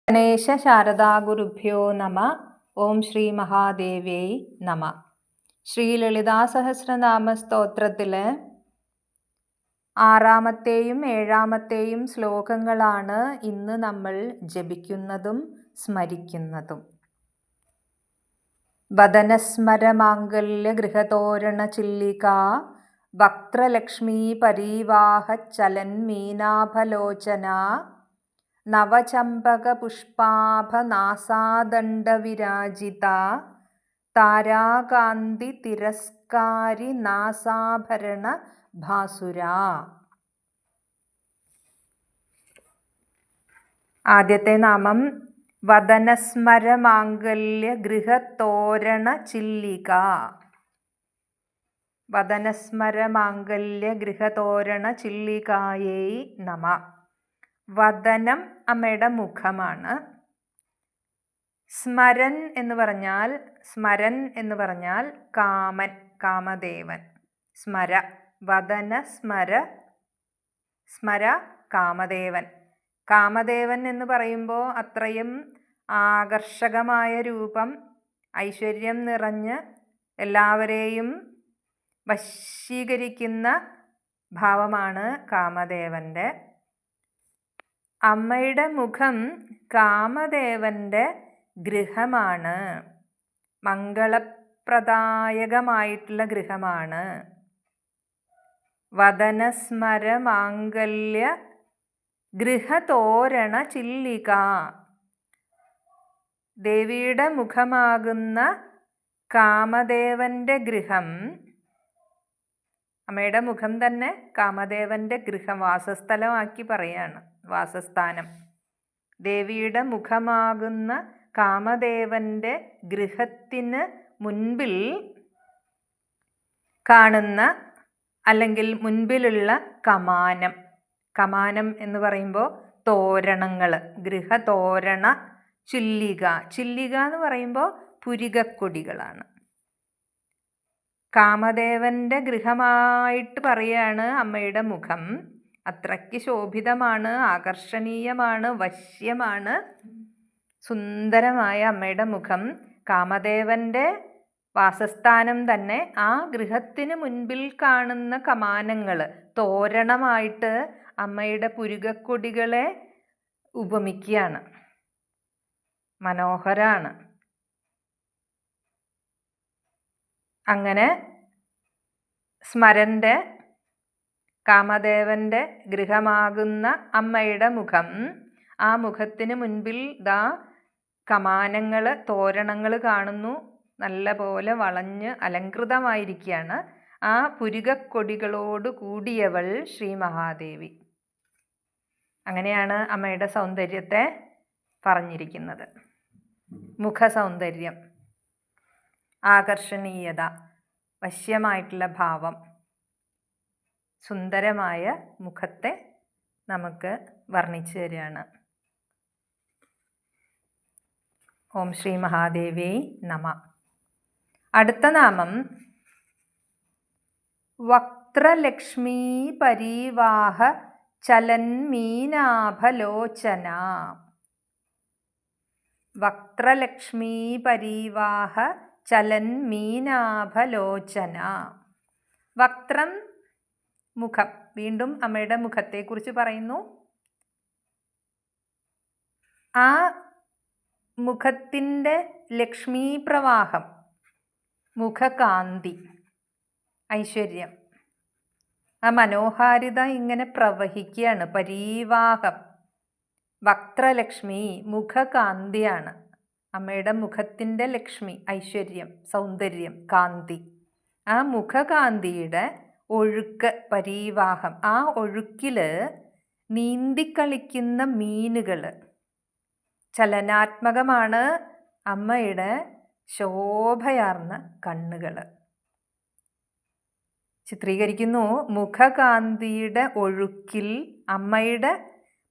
ഗണേശ ശാരദാ ഗുരുഭ്യോ നമ. ഓം ശ്രീ മഹാദേവ്യൈ നമ. ശ്രീ ലളിതാ സഹസ്രനാമ സ്തോത്രത്തിലെ 6-ാമത്തെയും 7-ാമത്തെയും ശ്ലോകങ്ങളാണ് ഇന്ന് നമ്മൾ ജപിക്കുന്നതും സ്മരിക്കുന്നതും. വദനസ്മര മാംഗല്യ ഗൃഹതോരണ ചില്ലികാ വക്ത്രലക്ഷ്മീ പരീവാഹ ചലൻ മീനാഭലോചന നവചമ്പക പുഷ്പാഭ നാസാദണ്ഡ വിരാജിത താരാകാന്തി തിരസ്കാരി നാസാഭരണ ഭാസുര. ആദ്യത്തെ നാമം വദനസ്മര മാംഗല്യ ഗൃഹതോരണ ചില്ലിക. വദനസ്മര മാംഗല്യ ഗൃഹതോരണ ചില്ലികായൈ നമ. വദനം അമ്മയുടെ മുഖമാണ്. സ്മരൻ എന്ന് പറഞ്ഞാൽ കാമൻ, കാമദേവൻ. സ്മര, വദന സ്മര, സ്മര കാമദേവൻ. കാമദേവൻ എന്ന് പറയുമ്പോൾ അത്രയും ആകർഷകമായ രൂപം, ഐശ്വര്യം നിറഞ്ഞ് എല്ലാവരെയും വശീകരിക്കുന്ന ഭാവമാണ് കാമദേവൻ്റെ. അമ്മയുടെ മുഖം കാമദേവൻ്റെ ഗൃഹമാണ്, മംഗളപ്രദായകമായിട്ടുള്ള ഗൃഹമാണ്. വദനസ്മര മാംഗല്യ ഗൃഹതോരണ ചില്ലിക. ദേവിയുടെ മുഖമാകുന്ന കാമദേവൻ്റെ ഗൃഹം, അമ്മയുടെ മുഖം തന്നെ കാമദേവൻ്റെ ഗൃഹം, വാസസ്ഥലമാക്കി പറയാണ്, വാസസ്ഥാനം. ദേവിയുടെ മുഖമാകുന്ന കാമദേവൻ്റെ ഗൃഹത്തിന് മുൻപിൽ കാണുന്ന അല്ലെങ്കിൽ മുൻപിലുള്ള കമാനം. കമാനം എന്ന് പറയുമ്പോൾ തോരണങ്ങൾ, ഗൃഹതോരണ ചില്ലിക. ചില്ലിക എന്ന് പറയുമ്പോൾ പുരികക്കൊടികളാണ്. കാമദേവൻ്റെ ഗൃഹമായിട്ട് പറയാണ് അമ്മയുടെ മുഖം. അത്രയ്ക്ക് ശോഭിതമാണ്, ആകർഷണീയമാണ്, വശ്യമാണ്, സുന്ദരമായ അമ്മയുടെ മുഖം. കാമദേവൻ്റെ വാസസ്ഥാനം തന്നെ. ആ ഗൃഹത്തിന് മുൻപിൽ കാണുന്ന കമാനങ്ങൾ തോരണമായിട്ട് അമ്മയുടെ പുരികക്കൊടികളെ ഉപമിക്കുകയാണ്. മനോഹരാണ്. അങ്ങനെ സ്മരൻ്റെ, കാമദേവൻ്റെ ഗൃഹമാകുന്ന അമ്മയുടെ മുഖം, ആ മുഖത്തിന് മുൻപിൽ ദാ കമാനങ്ങൾ, തോരണങ്ങൾ കാണുന്നു. നല്ല പോലെ വളഞ്ഞ് അലങ്കൃതമായിരിക്കുകയാണ്. ആ പുരികക്കൊടികളോട് കൂടിയവൾ ശ്രീ മഹാദേവി. അങ്ങനെയാണ് അമ്മയുടെ സൗന്ദര്യത്തെ പറഞ്ഞിരിക്കുന്നത്. മുഖസൗന്ദര്യം, ആകർഷണീയത, വശ്യമായിട്ടുള്ള ഭാവം, സുന്ദരമായ മുഖത്തെ നമുക്ക് വർണ്ണിച്ചു തരികയാണ്. ഓം ശ്രീ മഹാദേവ്യൈ നമ. അടുത്ത നാമം വക്ത്രലക്ഷ്മീ പരീവാഹ ചലൻ മീനാഭലോചന. വക്ത്രലക്ഷ്മീ പരീവാഹ ചലൻ മീനാഭലോചന. വക്രം മുഖം. വീണ്ടും അമ്മയുടെ മുഖത്തെക്കുറിച്ച് പറയുന്നു. ആ മുഖത്തിൻ്റെ ലക്ഷ്മീ പ്രവാഹം, മുഖകാന്തി, ഐശ്വര്യം, ആ മനോഹാരിത ഇങ്ങനെ പ്രവഹിക്കുകയാണ്. പരീവാഹം, വക്ത്രലക്ഷ്മി, മുഖകാന്തിയാണ് അമ്മയുടെ മുഖത്തിൻ്റെ ലക്ഷ്മി, ഐശ്വര്യം, സൗന്ദര്യം, കാന്തി. ആ മുഖകാന്തിയുടെ ഒഴുക്ക്, പരീവാഹം, ആ ഒഴുക്കിൽ നീന്തിക്കളിക്കുന്ന മീനുകൾ. ചലനാത്മകമാണ് അമ്മയുടെ ശോഭയാർന്ന കണ്ണുകൾ. ചിത്രീകരിക്കുന്നു. മുഖകാന്തിയുടെ ഒഴുക്കിൽ, അമ്മയുടെ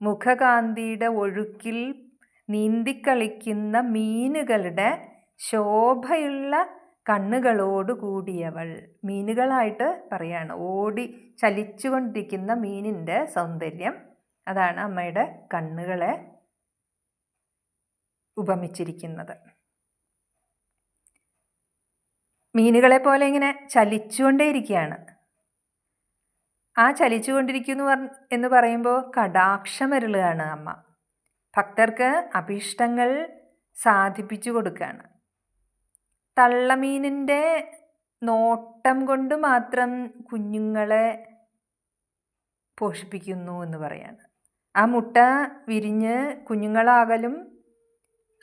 മുഖകാന്തിയുടെ ഒഴുക്കിൽ നീന്തിക്കളിക്കുന്ന മീനുകളുടെ ശോഭയുള്ള കണ്ണുകളോട് കൂടിയവൾ. മീനുകളായിട്ട് പറയാണ്, ഓടി ചലിച്ചുകൊണ്ടിരിക്കുന്ന മീനിൻ്റെ സൗന്ദര്യം. അതാണ് അമ്മയുടെ കണ്ണുകളെ ഉപമിച്ചിരിക്കുന്നത്. മീനുകളെ പോലെ ഇങ്ങനെ ചലിച്ചുകൊണ്ടേയിരിക്കുകയാണ്. ആ ചലിച്ചുകൊണ്ടിരിക്കുന്നു എന്ന് പറയുമ്പോൾ കടാക്ഷമരുളുകയാണ് അമ്മ. ഭക്തർക്ക് അഭീഷ്ടങ്ങൾ സാധിപ്പിച്ചു കൊടുക്കുകയാണ്. തള്ളമീനിൻ്റെ നോട്ടം കൊണ്ട് മാത്രം കുഞ്ഞുങ്ങളെ പോഷിപ്പിക്കുന്നു എന്ന് പറയാണ്. ആ മുട്ട വിരിഞ്ഞ് കുഞ്ഞുങ്ങളാകലും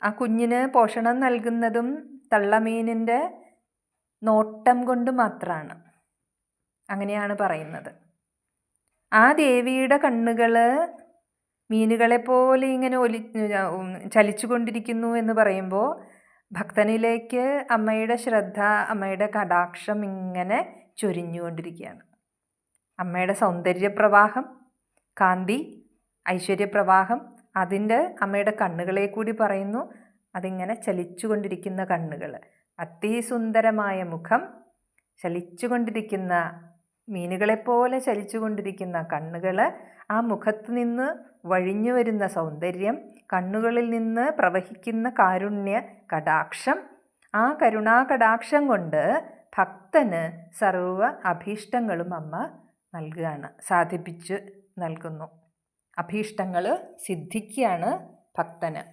ആ കുഞ്ഞിന് പോഷണം നൽകുന്നതും തള്ളമീനിൻ്റെ നോട്ടം കൊണ്ട് മാത്രമാണ്. അങ്ങനെയാണ് പറയുന്നത്. ആ ദേവിയുടെ കണ്ണുകൾ മീനുകളെപ്പോലെ ഇങ്ങനെ ചലിച്ചു കൊണ്ടിരിക്കുന്നു എന്ന് പറയുമ്പോൾ ഭക്തനിലേക്ക് അമ്മയുടെ ശ്രദ്ധ, അമ്മയുടെ കടാക്ഷം ഇങ്ങനെ ചൊരിഞ്ഞുകൊണ്ടിരിക്കുകയാണ്. അമ്മയുടെ സൗന്ദര്യപ്രവാഹം, കാന്തി, ഐശ്വര്യപ്രവാഹം അതിൻ്റെ അമ്മയുടെ കണ്ണുകളെ കൂടി പറയുന്നു. അതിങ്ങനെ ചലിച്ചു കൊണ്ടിരിക്കുന്ന കണ്ണുകൾ, അതിസുന്ദരമായ മുഖം, ചലിച്ചു കൊണ്ടിരിക്കുന്ന മീനുകളെപ്പോലെ ചലിച്ചു കൊണ്ടിരിക്കുന്ന കണ്ണുകൾ, ആ മുഖത്ത് നിന്ന് വഴിഞ്ഞു വരുന്ന സൗന്ദര്യം, കണ്ണുകളിൽ നിന്ന് പ്രവഹിക്കുന്ന കാരുണ്യ കടാക്ഷം, ആ കരുണാകടാക്ഷം കൊണ്ട് ഭക്തന് സർവ അഭീഷ്ടങ്ങളും അമ്മ നൽകുകയാണ്, സാധിപ്പിച്ച് നൽകുന്നു. അഭീഷ്ടങ്ങൾ സിദ്ധിക്കുകയാണ് ഭക്തന്.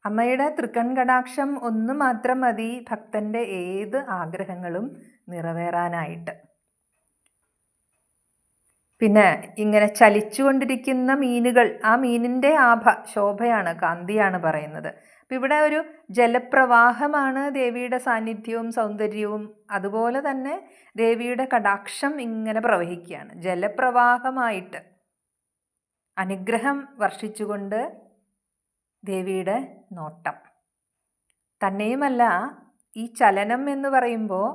അമ്മയുടെ തൃക്കൺ കടാക്ഷം ഒന്ന് മാത്രം മതി ഭക്തൻ്റെ ഏത് ആഗ്രഹങ്ങളും നിറവേറാനായിട്ട്. പിന്നെ ഇങ്ങനെ ചലിച്ചുകൊണ്ടിരിക്കുന്ന മീനുകൾ, ആ മീനിൻ്റെ ശോഭയാണ്, കാന്തിയാണ് പറയുന്നത്. അപ്പം ഇവിടെ ഒരു ജലപ്രവാഹമാണ് ദേവിയുടെ സാന്നിധ്യവും സൗന്ദര്യവും. അതുപോലെ തന്നെ ദേവിയുടെ കടാക്ഷം ഇങ്ങനെ പ്രവഹിക്കുകയാണ് ജലപ്രവാഹമായിട്ട്. അനുഗ്രഹം വർഷിച്ചുകൊണ്ട് ദേവിയുടെ നോട്ടം. തന്നെയുമല്ല, ഈ ചലനം എന്ന് പറയുമ്പോൾ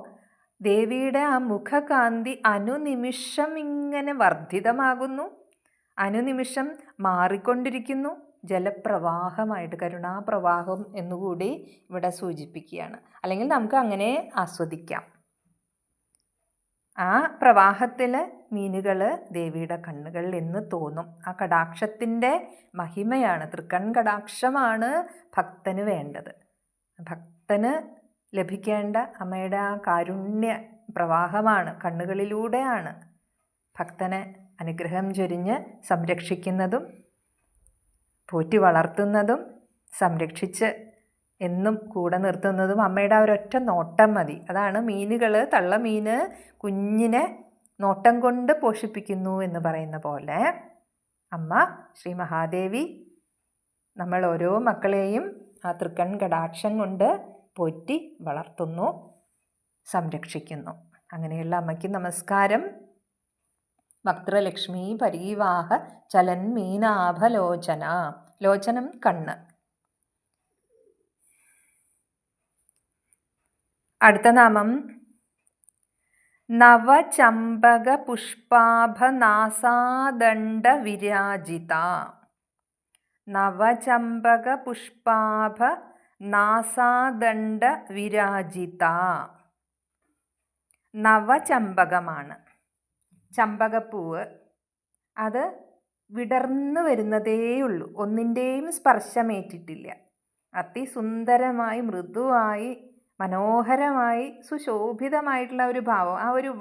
ദേവിയുടെ ആ മുഖകാന്തി അനുനിമിഷം ഇങ്ങനെ വർദ്ധിതമാകുന്നു, അനുനിമിഷം മാറിക്കൊണ്ടിരിക്കുന്നു. ജലപ്രവാഹമായിട്ട്, കരുണാപ്രവാഹം എന്നുകൂടി ഇവിടെ സൂചിപ്പിക്കുകയാണ്. അല്ലെങ്കിൽ നമുക്ക് അങ്ങനെ ആസ്വദിക്കാം. ആ പ്രവാഹത്തിൽ മീനുകൾ ദേവിയുടെ കണ്ണുകളിൽ എന്ന് തോന്നും. ആ കടാക്ഷത്തിൻ്റെ മഹിമയാണ്, തൃക്കൺ കടാക്ഷമാണ് ഭക്തന് വേണ്ടത്. ഭക്തന് ലഭിക്കേണ്ട അമ്മയുടെ ആ കാരുണ്യ പ്രവാഹമാണ്, കണ്ണുകളിലൂടെയാണ് ഭക്തനെ അനുഗ്രഹം ചൊരിഞ്ഞ് സംരക്ഷിക്കുന്നതും പോറ്റി വളർത്തുന്നതും സംരക്ഷിച്ച് എന്നും കൂടെ നിർത്തുന്നതും അമ്മയുടെ ആ ഒരൊറ്റ നോട്ടം മതി. അതാണ് മീനുകൾ, തള്ളമീന് കുഞ്ഞിനെ നോട്ടം കൊണ്ട് പോഷിപ്പിക്കുന്നു എന്ന് പറയുന്ന പോലെ അമ്മ ശ്രീ മഹാദേവി നമ്മൾ ഓരോ മക്കളെയും ആ തൃക്കൺ കടാക്ഷം കൊണ്ട് പോറ്റി വളർത്തുന്നു, സംരക്ഷിക്കുന്നു. അങ്ങനെയുള്ള അമ്മയ്ക്ക് നമസ്കാരം. വക്ത്രലക്ഷ്മി പരീവാഹ ചലൻ മീനാഭലോചന. ലോചനം കണ്ണ്. അടുത്ത നാമം നവചമ്പക പുഷ്പാഭനാസാദണ്ഡ വിരാജിത. നവചമ്പക പുഷ്പാഭ നാസാദണ്ഡ വിരാജിത. നവചമ്പകമാണ് ചമ്പകപ്പൂവ്. അത് വിടർന്നു വരുന്നതേയുള്ളൂ, ഒന്നിൻ്റെയും സ്പർശമേറ്റിട്ടില്ല. അതിസുന്ദരമായി, മൃദുവായി, മനോഹരമായി, സുശോഭിതമായിട്ടുള്ള ഒരു ഭാവം. ആ ഒരു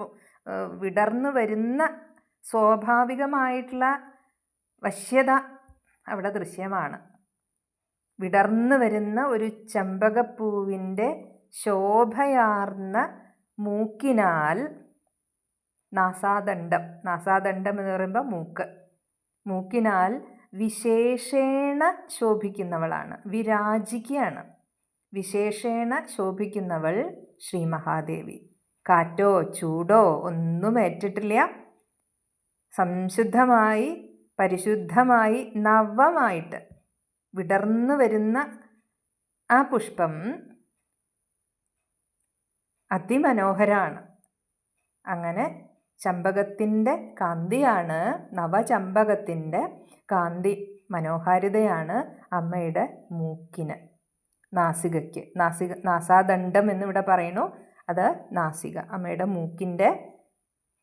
വിടർന്നു വരുന്ന സ്വാഭാവികമായിട്ടുള്ള വശ്യത അവിടെ ദൃശ്യമാണ്. വിടർന്നു വരുന്ന ഒരു ചെമ്പകപ്പൂവിൻ്റെ ശോഭയാർന്ന മൂക്കിനാൽ, നാസാദണ്ഡം, നാസാദണ്ഡം എന്ന് പറയുമ്പോൾ മൂക്ക്, മൂക്കിനാൽ വിശേഷേണ ശോഭിക്കുന്നവളാണ്, വിരാജിക്കുകയാണ്. വിശേഷേണ ശോഭിക്കുന്നവൾ ശ്രീ മഹാദേവി. കാറ്റോ ചൂടോ ഒന്നും ഏറ്റിട്ടില്ല. സംശുദ്ധമായി, പരിശുദ്ധമായി, നവമായിട്ട് വിടർന്നു വരുന്ന ആ പുഷ്പം അതിമനോഹരമാണ്. അങ്ങനെ ചമ്പകത്തിൻ്റെ കാന്തിയാണ്, നവചമ്പകത്തിൻ്റെ കാന്തി മനോഹാരിതയാണ് അമ്മയുടെ മൂക്കിന്, നാസികയ്ക്ക്. നാസാദണ്ഡം എന്നിവിടെ പറയുന്നു. അത് നാസിക, അമ്മയുടെ മൂക്കിൻ്റെ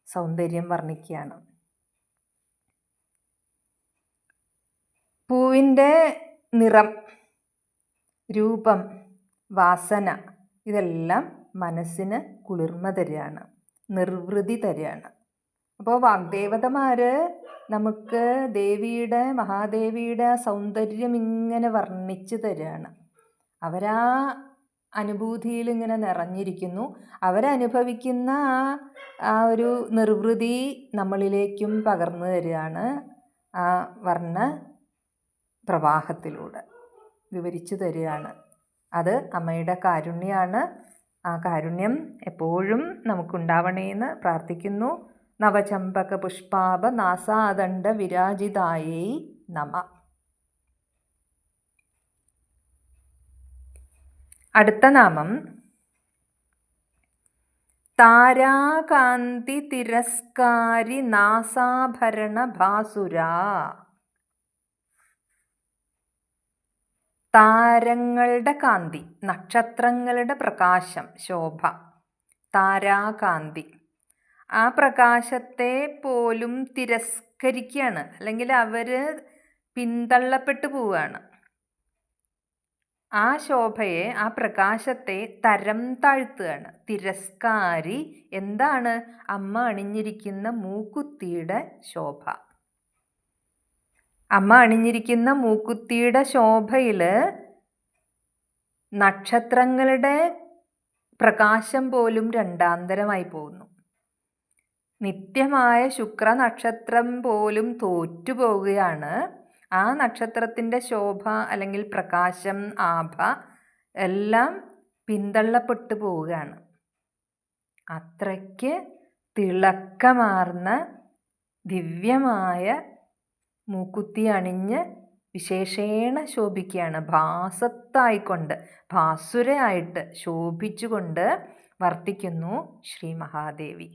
സൗന്ദര്യം വർണ്ണിക്കുകയാണ്. പൂവിൻ്റെ നിറം, രൂപം, വാസന ഇതെല്ലാം മനസ്സിന് കുളിർമ തരികയാണ്, നിർവൃതി തരികയാണ്. അപ്പോൾ വാഗ്ദേവതമാർ നമുക്ക് മഹാദേവിയുടെ സൗന്ദര്യം ഇങ്ങനെ വർണ്ണിച്ച് തരികയാണ്. അവരാ അനുഭൂതിയിൽ ഇങ്ങനെ നിറഞ്ഞിരിക്കുന്നു. അവരനുഭവിക്കുന്ന ആ ഒരു നിർവൃതി നമ്മളിലേക്കും പകർന്നു തരികയാണ്. ആ വർണ്ണ പ്രവാഹത്തിലൂടെ വിവരിച്ചു തരികയാണ്. അത് അമ്മയുടെ കാരുണ്യമാണ്. ആ കാരുണ്യം എപ്പോഴും നമുക്കുണ്ടാവണേന്ന് പ്രാർത്ഥിക്കുന്നു. നവചമ്പക പുഷ്പാഭ നാസാദണ്ഡ വിരാജിതായൈ നമ. അടുത്ത നാമം താരാകാന്തി തിരസ്കാരി നാസാഭരണ ഭാസുര. താരങ്ങളുടെ കാന്തി, നക്ഷത്രങ്ങളുടെ പ്രകാശം, ശോഭ, താരാകാന്തി. ആ പ്രകാശത്തെ പോലും തിരസ്കരിക്കുകയാണ്, അല്ലെങ്കിൽ അവർ പിന്തള്ളപ്പെട്ടു പോവുകയാണ്. ആ ശോഭയെ, ആ പ്രകാശത്തെ തരം താഴ്ത്തുകയാണ്. തിരസ്കാരി എന്താണ്? അമ്മ അണിഞ്ഞിരിക്കുന്ന മൂക്കുത്തിയുടെ ശോഭ. അമ്മ അണിഞ്ഞിരിക്കുന്ന മൂക്കുത്തിയുടെ ശോഭയിൽ നക്ഷത്രങ്ങളുടെ പ്രകാശം പോലും രണ്ടാന്തരമായി പോകുന്നു. നിത്യമായ ശുക്ര നക്ഷത്രം പോലും തോറ്റുപോവുകയാണ്. ആ നക്ഷത്രത്തിൻ്റെ ശോഭ അല്ലെങ്കിൽ പ്രകാശം, ആഭ എല്ലാം പിന്തള്ളപ്പെട്ടു പോവുകയാണ്. അത്രയ്ക്ക് തിളക്കമാർന്ന ദിവ്യമായ മൂക്കുത്തി അണിഞ്ഞ് വിശേഷേണ ശോഭിക്കുകയാണ്. ഭാസത്തായിക്കൊണ്ട്, ഭാസുരയായിട്ട് ശോഭിച്ചുകൊണ്ട് വർത്തിക്കുന്നു ശ്രീ മഹാദേവി.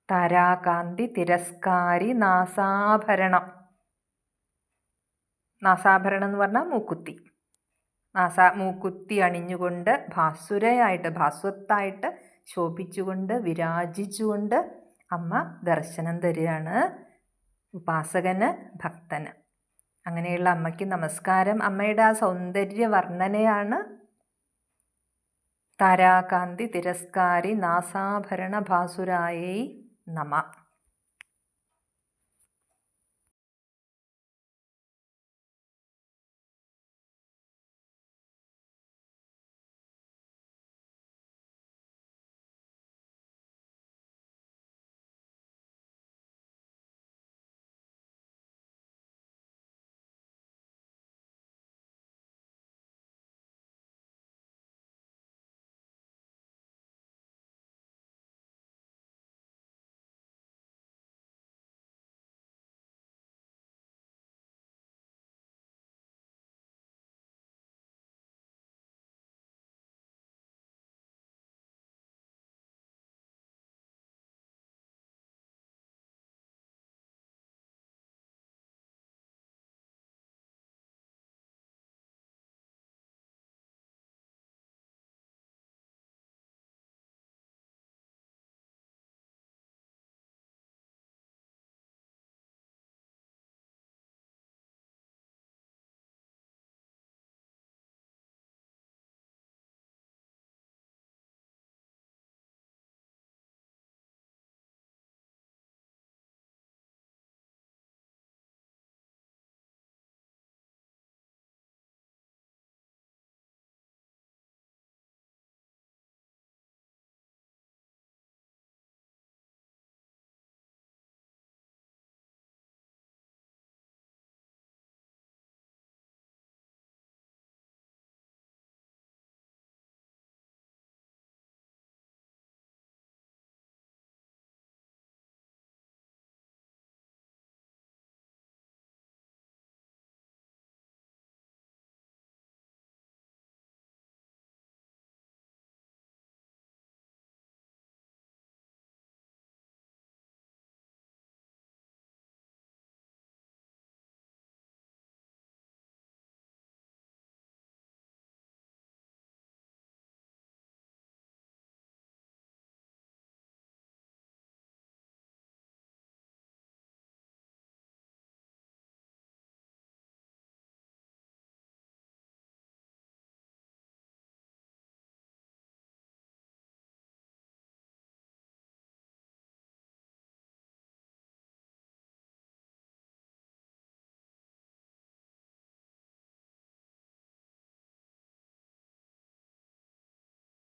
താരാകാന്തി തിരസ്കാരി നാസാഭരണം. നാസാഭരണം എന്ന് പറഞ്ഞാൽ മൂക്കുത്തി. മൂക്കുത്തി അണിഞ്ഞുകൊണ്ട് ഭാസുരയായിട്ട്, ഭാസ്വത്തായിട്ട് ശോഭിച്ചുകൊണ്ട് വിരാജിച്ചുകൊണ്ട് അമ്മ ദർശനം തരികയാണ് ഉപാസകന്, ഭക്തന്. അങ്ങനെയുള്ള അമ്മയ്ക്ക് നമസ്കാരം. അമ്മയുടെ ആ സൗന്ദര്യ വർണ്ണനയാണ് താരാകാന്തി തിരസ്കാരി നാസാഭരണ ഭാസുരായൈ നമ.